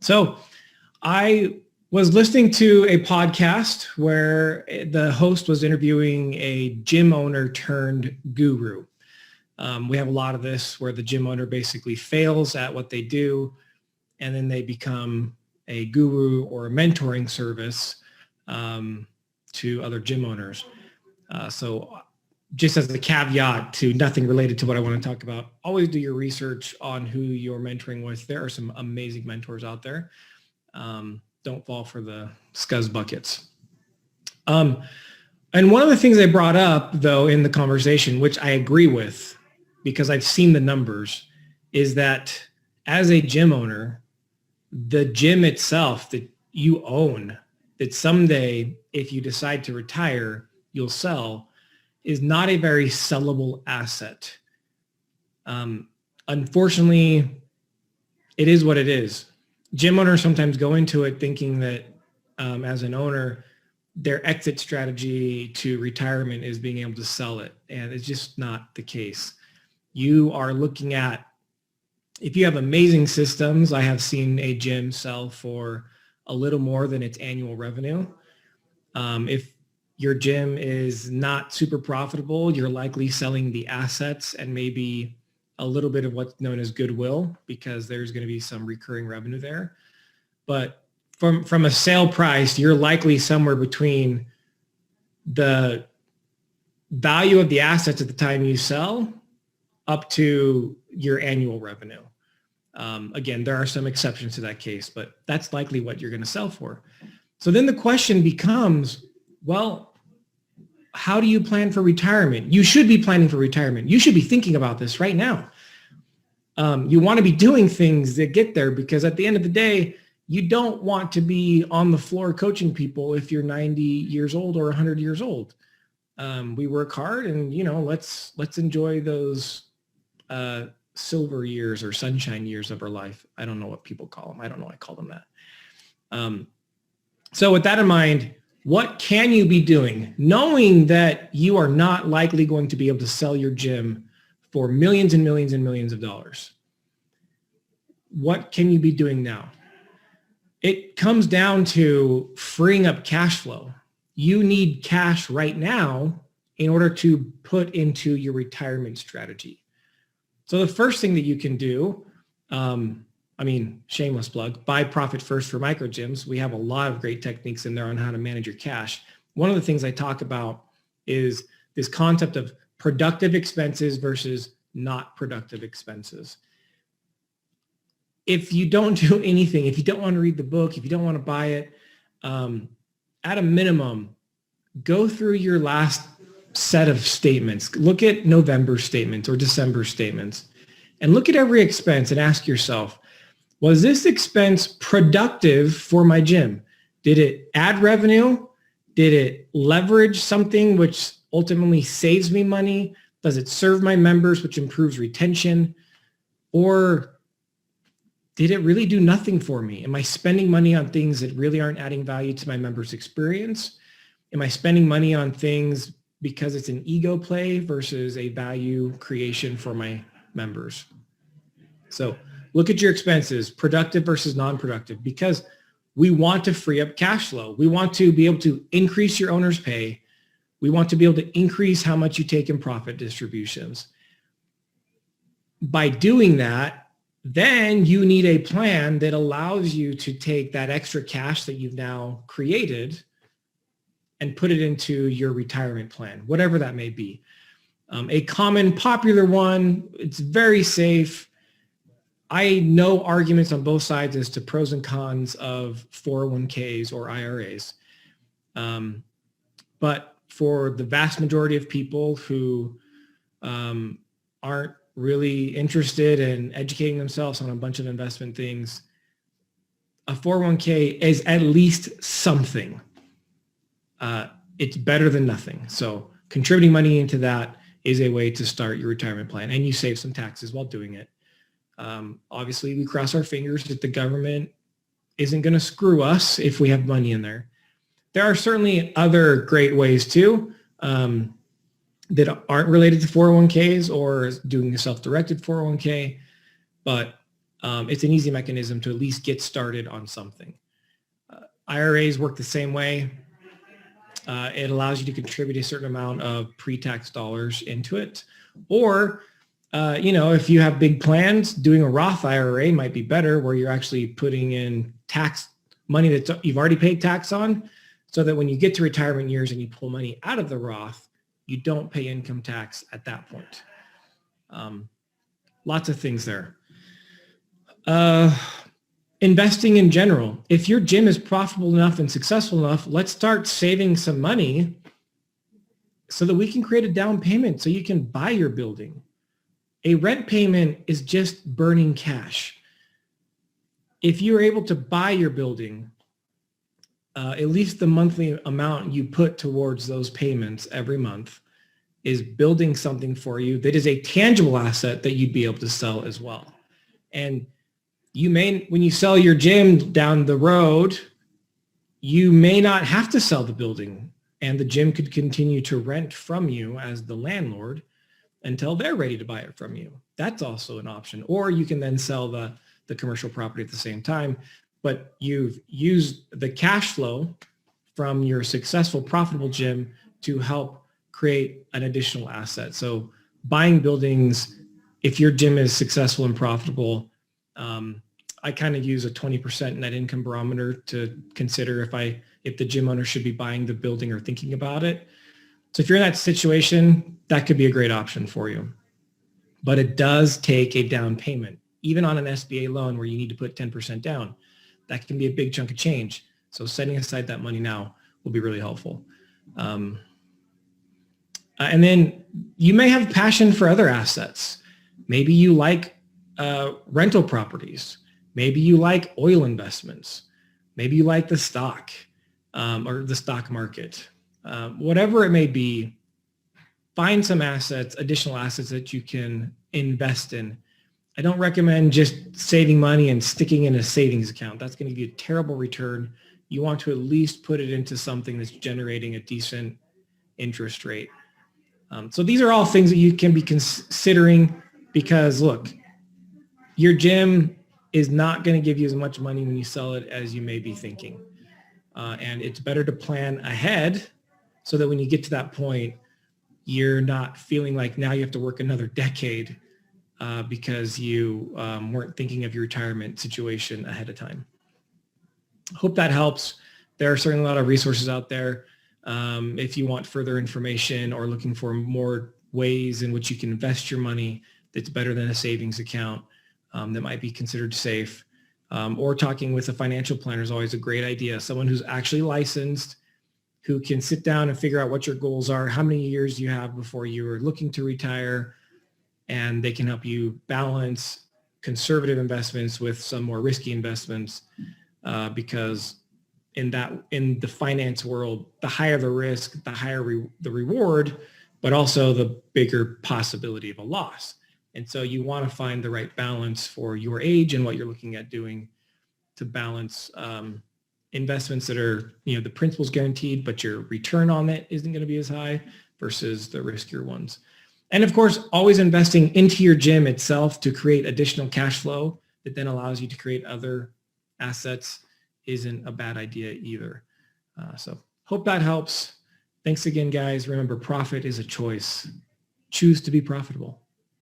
So I was listening to a podcast where the host was interviewing a gym owner turned guru. We have a lot of this where the gym owner basically fails at what they do, and then they become a guru or a mentoring service to other gym owners. So just as a caveat to nothing related to what I want to talk about, always do your research on who you're mentoring with. There are some amazing mentors out there. Don't fall for the scuzz buckets. And one of the things they brought up, though, in the conversation, which I agree with because I've seen the numbers, is that as a gym owner, the gym itself that you own, that someday, if you decide to retire, you'll sell, is not a very sellable asset. Unfortunately, it is what it is. Gym owners sometimes go into it thinking that as an owner, their exit strategy to retirement is being able to sell it. And it's just not the case. You are looking at, if you have amazing systems, I have seen a gym sell for a little more than its annual revenue. If your gym is not super profitable, you're likely selling the assets and maybe a little bit of what's known as goodwill, because there's going to be some recurring revenue there. But from a sale price, you're likely somewhere between the value of the assets at the time you sell up to your annual revenue. Again, there are some exceptions to that case, but that's likely what you're going to sell for. So then the question becomes, well, how do you plan for retirement? You should be planning for retirement. You should be thinking about this right now. You want to be doing things that get there, because at the end of the day, you don't want to be on the floor coaching people if you're 90 years old or 100 years old. We work hard, and let's enjoy those silver years or sunshine years of our life. I don't know what people call them. I don't know. I call them that. So with that in mind, what can you be doing, knowing that you are not likely going to be able to sell your gym for millions and millions and millions of dollars? What can you be doing now? It comes down to freeing up cash flow. You need cash right now in order to put into your retirement strategy. So the first thing that you can do, shameless plug, buy Profit First for Microgyms. We have a lot of great techniques in there on how to manage your cash. One of the things I talk about is this concept of productive expenses versus not productive expenses. If you don't do anything, if you don't want to read the book, if you don't want to buy it, at a minimum, go through your last set of statements. Look at November statements or December statements, and look at every expense and ask yourself, was this expense productive for my gym? Did it add revenue? Did it leverage something which ultimately saves me money? Does it serve my members, which improves retention? Or did it really do nothing for me? Am I spending money on things that really aren't adding value to my members' experience? Am I spending money on things because it's an ego play versus a value creation for my members? So look at your expenses, productive versus non-productive, because we want to free up cash flow. We want to be able to increase your owner's pay. We want to be able to increase how much you take in profit distributions. By doing that, then you need a plan that allows you to take that extra cash that you've now created and put it into your retirement plan, whatever that may be. A common popular one, it's very safe. I know arguments on both sides as to pros and cons of 401ks or IRAs. But for the vast majority of people who aren't really interested in educating themselves on a bunch of investment things, a 401k is at least something. It's better than nothing. So contributing money into that is a way to start your retirement plan, and you save some taxes while doing it. Obviously, we cross our fingers that the government isn't going to screw us if we have money in there. There are certainly other great ways too that aren't related to 401ks or doing a self-directed 401k, but it's an easy mechanism to at least get started on something. IRAs work the same way. It allows you to contribute a certain amount of pre-tax dollars into it. Or, if you have big plans, doing a Roth IRA might be better, where you're actually putting in tax money that you've already paid tax on, so that when you get to retirement years and you pull money out of the Roth, you don't pay income tax at that point. Lots of things there. Investing in general. If your gym is profitable enough and successful enough, let's start saving some money so that we can create a down payment so you can buy your building. A rent payment is just burning cash. If you're able to buy your building, at least the monthly amount you put towards those payments every month is building something for you that is a tangible asset that you'd be able to sell as well. And you may, when you sell your gym down the road, you may not have to sell the building, and the gym could continue to rent from you as the landlord until they're ready to buy it from you. That's also an option. Or you can then sell the commercial property at the same time, but you've used the cash flow from your successful, profitable gym to help create an additional asset. So buying buildings, if your gym is successful and profitable, I kind of use a 20% net income barometer to consider if the gym owner should be buying the building or thinking about it. So if you're in that situation, that could be a great option for you. But it does take a down payment, even on an SBA loan where you need to put 10% down. That can be a big chunk of change. So setting aside that money now will be really helpful. And then you may have passion for other assets. Maybe you like rental properties. Maybe you like oil investments. Maybe you like the stock or the stock market. Whatever it may be, find some assets, additional assets that you can invest in. I don't recommend just saving money and sticking in a savings account. That's going to give you a terrible return. You want to at least put it into something that's generating a decent interest rate. So these are all things that you can be considering, because look, your gym is not going to give you as much money when you sell it as you may be thinking. And it's better to plan ahead so that when you get to that point, you're not feeling like now you have to work another decade because you weren't thinking of your retirement situation ahead of time. Hope that helps. There are certainly a lot of resources out there. If you want further information or looking for more ways in which you can invest your money that's better than a savings account that might be considered safe, or talking with a financial planner is always a great idea. Someone who's actually licensed, who can sit down and figure out what your goals are, how many years you have before you are looking to retire, and they can help you balance conservative investments with some more risky investments, because in the finance world, the higher the risk, the higher the reward, but also the bigger possibility of a loss. And so you want to find the right balance for your age and what you're looking at doing to balance investments that are, the principal's guaranteed, but your return on it isn't going to be as high versus the riskier ones. And of course, always investing into your gym itself to create additional cash flow that then allows you to create other assets isn't a bad idea either. So hope that helps. Thanks again, guys. Remember, profit is a choice. Choose to be profitable.